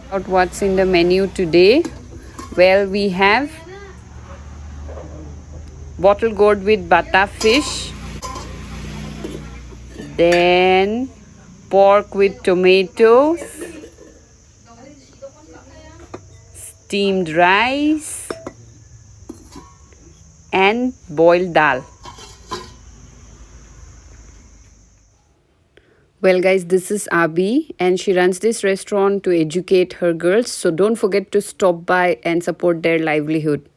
Out what's in the menu today? Well, we have bottle gourd with bata fish, then pork with tomatoes, steamed rice, and boiled dal. Well, guys, this is Abi, and she runs this restaurant to educate her girls. So don't forget to stop by and support their livelihood.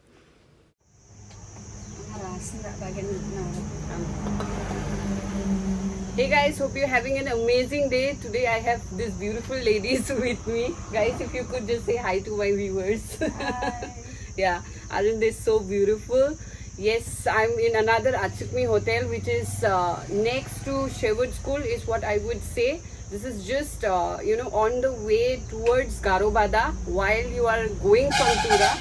Hey guys, hope you're having an amazing day. Today I have these beautiful ladies with me. Guys, if you could just say hi to my viewers. Hi. Yeah, aren't they so beautiful? Yes, I'm in another Achukmi hotel, which is next to Sherwood School, is what I would say. This is just, on the way towards Garobada. While you are going from Tura,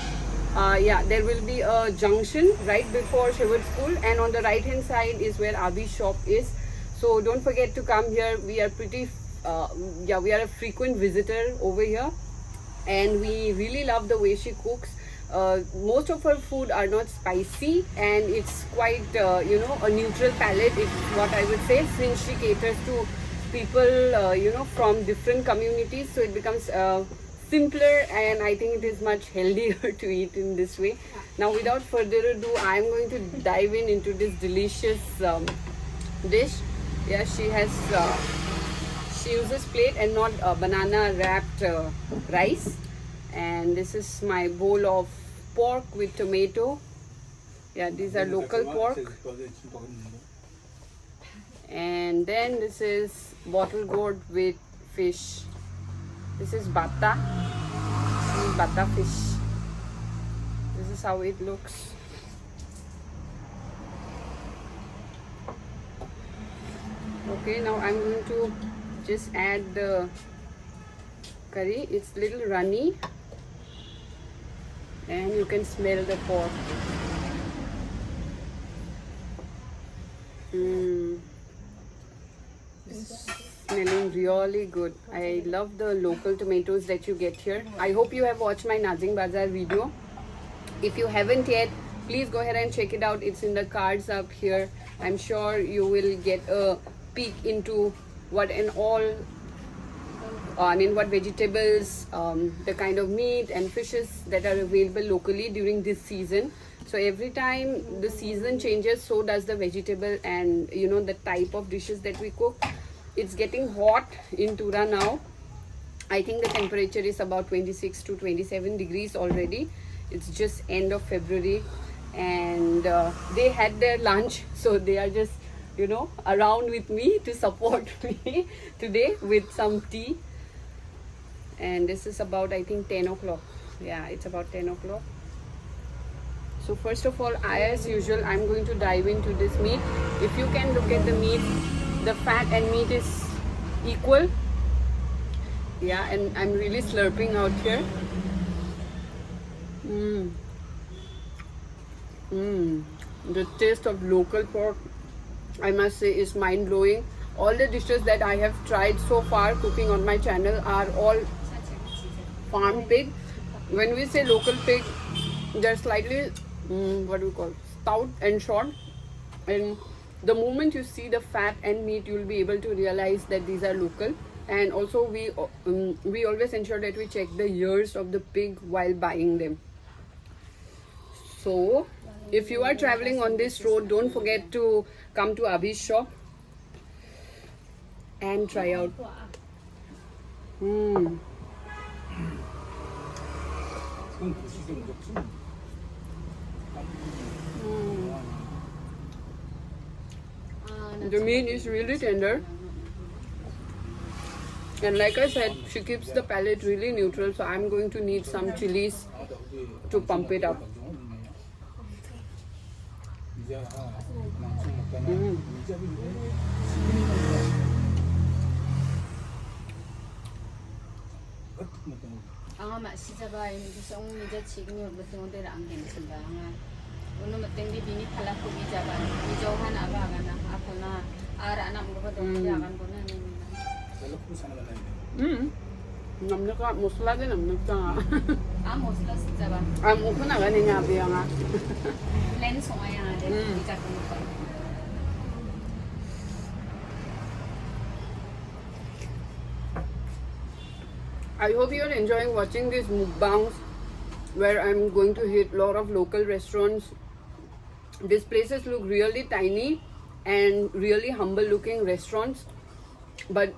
yeah, there will be a junction right before Sherwood School, and on the right hand side is where Abi's shop is. So don't forget to come here. We are we are a frequent visitor over here, and we really love the way she cooks. Most of her food are not spicy, and it's quite a neutral palate. It's what I would say, since she caters to people from different communities, so it becomes simpler, and I think it is much healthier to eat in this way. Now, without further ado, I'm going to dive into this delicious dish. Yeah, she uses plate and not banana wrapped rice. And this is my bowl of pork with tomato. Yeah, these are local pork. And then this is bottle gourd with fish. This is bata. This is bata fish. This is how it looks. Okay, now I'm going to just add the curry. It's a little runny, and you can smell the pork. It's smelling really good. I love the local tomatoes that you get here. I hope you have watched my Nazing Bazaar video. If you haven't yet, please go ahead and check it out. It's in the cards up here. I'm sure you will get a peek into what vegetables, the kind of meat and fishes that are available locally during this season. So every time the season changes, so does the vegetable and the type of dishes that we cook. It's getting hot in Tura now. I think the temperature is about 26 to 27 degrees already. It's just end of February, and they had their lunch, so they are just around with me to support me today with some tea. And this is about, I think, 10 o'clock. Yeah, it's about 10 o'clock. So first of all, as usual, I'm going to dive into this meat. If you can look at the meat, the fat and meat is equal. Yeah, and I'm really slurping out here. The taste of local pork, I must say, is mind-blowing. All the dishes that I have tried so far cooking on my channel are all farm pig. When we say local pig, they're slightly stout and short, and the moment you see the fat and meat, you'll be able to realize that these are local. And also we always ensure that we check the ears of the pig while buying them. So if you are traveling on this road, don't forget to come to Abi's shop and try out. The meat is really tender, and like I said, she keeps the palate really neutral, so I'm going to need some chilies to pump it up. anga masijaba ini song nija chigni betung de rang hen samba anga uno mateng di bini phala ko bijaba ni johan aba gana apuna ara anam go do jagan bona ni 남녀가 모슬라데 남녀가. mosla sejaba. Amo ko na ganing nga biya nga. Lens ko nga yan. Ikat mo pa. I hope you're enjoying watching these mukbangs where I'm going to hit a lot of local restaurants. These places look really tiny and really humble looking restaurants, but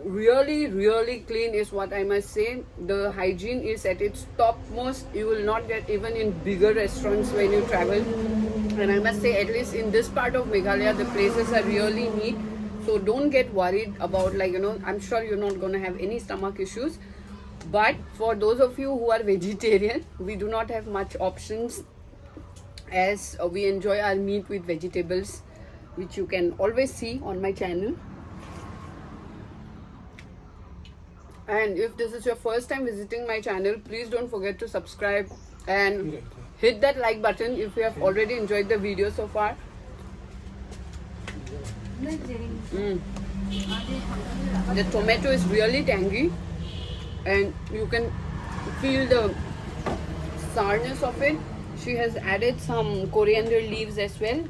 really clean is what I must say. The hygiene is at its topmost. You will not get even in bigger restaurants when you travel. And I must say, at least in this part of Meghalaya, the places are really neat. So don't get worried about, like, I'm sure you're not going to have any stomach issues. But for those of you who are vegetarian, we do not have much options, as we enjoy our meat with vegetables, which you can always see on my channel. And if this is your first time visiting my channel, please don't forget to subscribe and hit that like button if you have already enjoyed the video so far. The tomato is really tangy and you can feel the sourness of it. She has added some coriander leaves as well.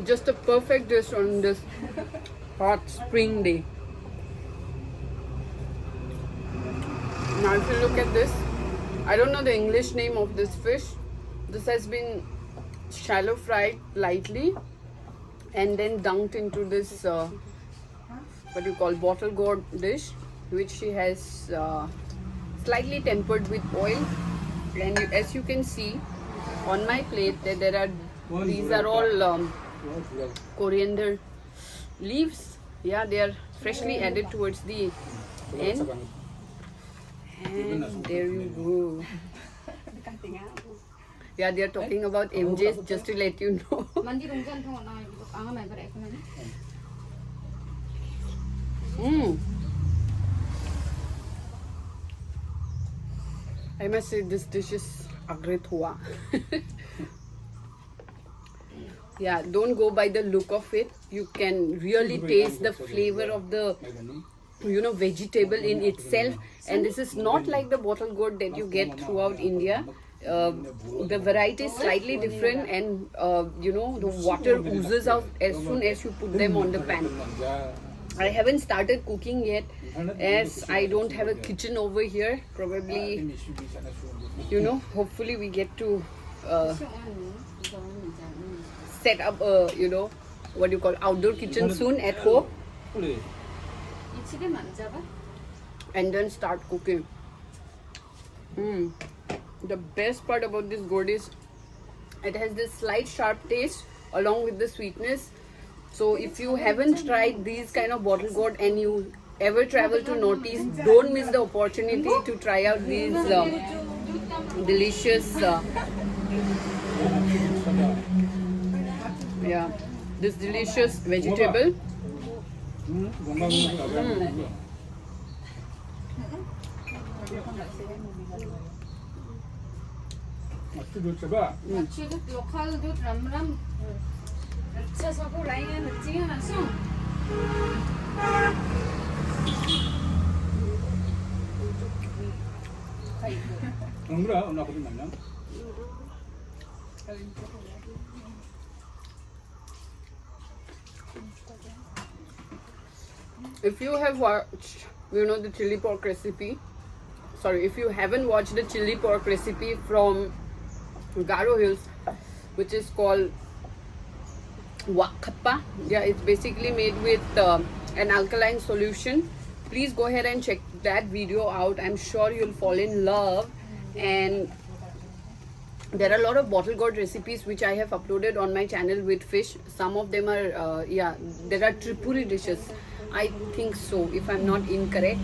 Just a perfect dish on this hot spring day. Now if you look at this, I don't know the English name of this fish. This has been shallow fried lightly and then dunked into this what you call bottle gourd dish, which she has slightly tempered with oil. And as you can see on my plate, these are all coriander leaves. Yeah, they are freshly added towards the end. And there you go. Yeah, they are talking about MJs, just to let you know. I must say this dish is a great hua. Yeah, don't go by the look of it. You can really taste the flavor of the vegetable in itself. And this is not like the bottle gourd that you get throughout India. The variety is slightly different, and the water oozes out as soon as you put them on the pan. I haven't started cooking yet, as I don't have a kitchen over here. Probably, hopefully we get to set up a, what do you call, outdoor kitchen soon at home. And then start cooking. The best part about this gourd is it has this slight sharp taste along with the sweetness. So if you haven't tried these kind of bottle gourd and you ever travel to Northeast, don't miss the opportunity to try out these delicious this delicious vegetable. lokal dut ram अच्छा सबको लाएंगे नच्चेंगे ना सुन If you have watched, the chili pork recipe, if you haven't watched the chili pork recipe from Garo Hills, which is called Wakappa. Yeah, it's basically made with an alkaline solution. Please go ahead and check that video out. I'm sure you'll fall in love. And there are a lot of bottle gourd recipes which I have uploaded on my channel with fish. Some of them are, there are Tripuri dishes. I think so, if I'm not incorrect.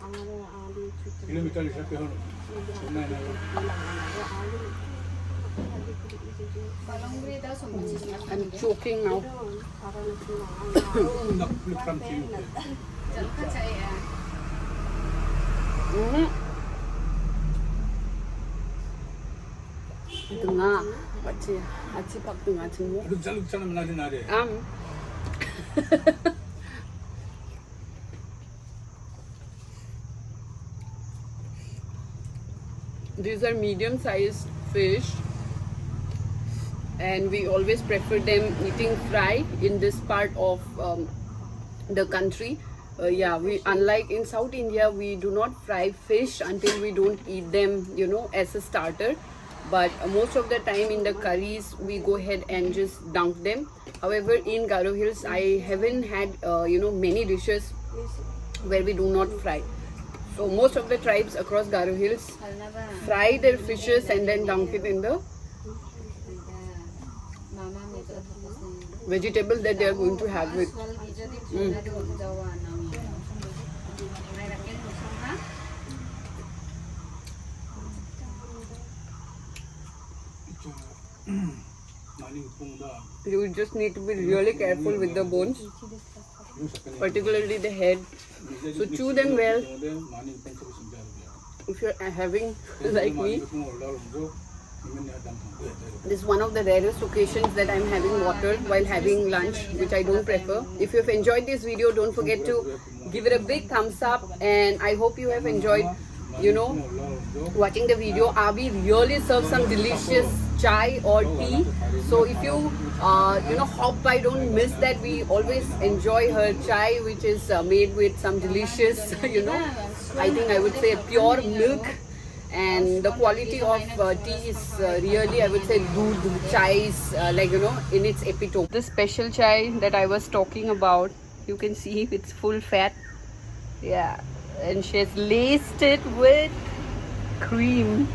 Kilometre हिसाब के हो सुनना है Balonggri daw sumbang si I'm choking now. ना from see Diyan ka sa iya. Ito nga. Aci pak tu nga semua. अभी चल चल मना दिन आ रहे These are medium sized fish, and we always prefer them eating fry in this part of the country. Yeah, we unlike in South India, we do not fry fish until we don't eat them, you know, as a starter. But most of the time in the curries, we go ahead and just dunk them. However, in Garo Hills, I haven't had you know, many dishes where we do not fry. So most of the tribes across Garo Hills Hal na ba? fry their fishes and then dunk it in the Mama medyo tapos na yun. vegetables that they are going to have with. Well, medyo di tuna doon dawa namin. May rakyat mo sa ha? मानी पुंगा You just need to be really careful with the bones, particularly the head. So chew them well. मानी पुंग से समझा दिया If you're having like me, जो this is one of the rarest occasions that I'm having water while having lunch, which I don't prefer. If you've enjoyed this video, don't forget to give it a big thumbs up, and I hope you have enjoyed, you know, watching the video. Abi really serves some delicious chai or tea. So if you you know, hop by, don't miss that. We always enjoy her chai, which is made with some delicious, you know, I think I would say pure milk. And the quality of tea is really, I would say, doodh chai is like, you know, in its epitome. This special chai that I was talking about, you can see it's full fat. Yeah, and she has laced it with cream.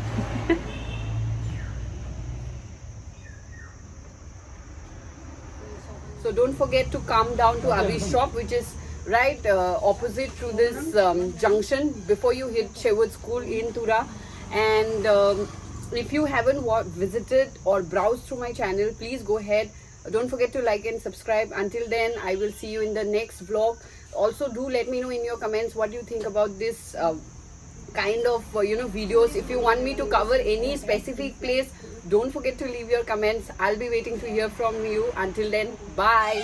So don't forget to come down to Abhi's shop, which is right opposite to this junction before you hit Sherwood School in Tura. And if you haven't visited or browsed through my channel, please go ahead. Don't forget to like and subscribe. Until then, I will see you in the next vlog. Also, do let me know in your comments what you think about this kind of you know, videos. If you want me to cover any specific place, don't forget to leave your comments. I'll be waiting to hear from you. Until then, bye.